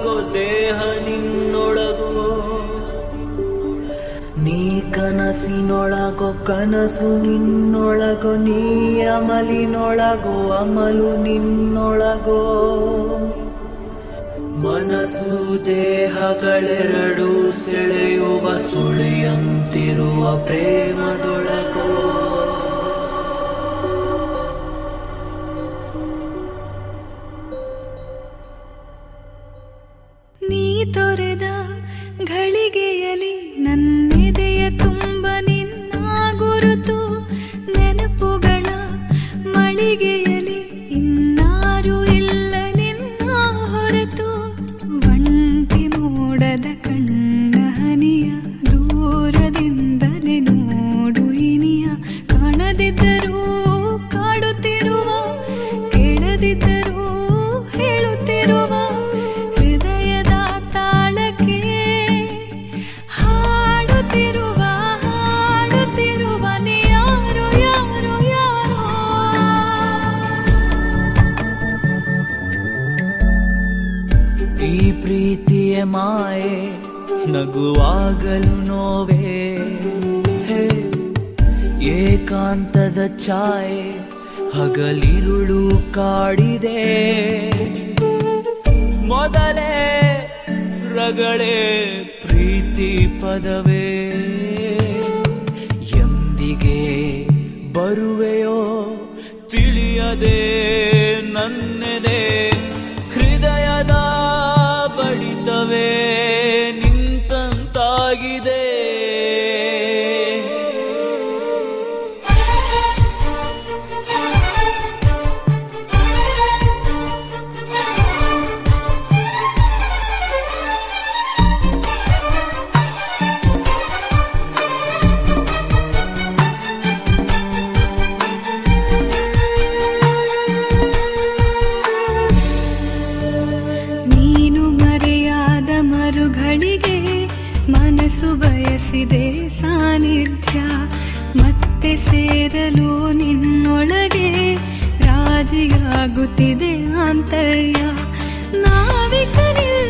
ನಿನ್ನೊಳಗೋ ದೇಹ ನಿನ್ನೊಳಗೋ ನೀ ಕನಸಿನೊಳಗೋ ಕನಸು ನಿನ್ನೊಳಗೋ ನೀ ಅಮಲಿನೊಳಗೋ ಅಮಲು ನಿನ್ನೊಳಗೋ ಮನಸ್ಸು ದೇಹಗಳೆರಡು ಸೆಳೆಯುವ ಸುಳಿಯಂತಿರುವ ಪ್ರೇಮದೊಳಗೋ ನೀ ತೊರೆದ ಘಳಿಗೆಯಲಿ ನನ್ನೆದೆಯ ತುಂಬ ನಿನ್ನ ಗುರುತು ನೆನಪುಗಳ ಮಳಿಗೆಯಲಿ ಇನ್ನಾರು ಇಲ್ಲ ನಿನ್ನ ಹೊರತು ಒಂಟಿ ಮೂಡದ ಕಣ್ಣ ಹನಿಯ ದೂರದಿಂದಲೇ ನೋಡು ಇನಿಯ ಕಾಣದಿದ್ದರೂ ಕಾಡುತ್ತಿರುವ ಕೇಳದಿದ್ದರೂ ಹೇಳುತ್ತಿರುವ ಈ ಪ್ರೀತಿಯ ಮಾಯೆ ನಗುವಾಗಲು ನೋವೇ ಏಕಾಂತದ ಛಾಯೆ ಹಗಲಿರುಳು ಕಾಡಿದೆ ಮೊದಲೇ ರಗಳೇ ಪ್ರೀತಿ ಪದವೇ ಎಂದಿಗೆ ಬರುವೆಯೋ ತಿಳಿಯದೆ ನನ್ನೆದೆ ಹೃದಯದ ಬಡಿತವೇ ನಿಂತಂತಾಗಿದೆ ಮರುಗಳಿಗೆ ಮನಸ್ಸು ಬಯಸಿದೆ ಸಾನ್ನಿಧ್ಯ ಮತ್ತೆ ಸೇರಲು ನಿನ್ನೊಳಗೆ ರಾಜಿಯಾಗುತ್ತಿದೆ ಆಂತರ್ಯ ನಾವಿಕನಿಲ್ಲ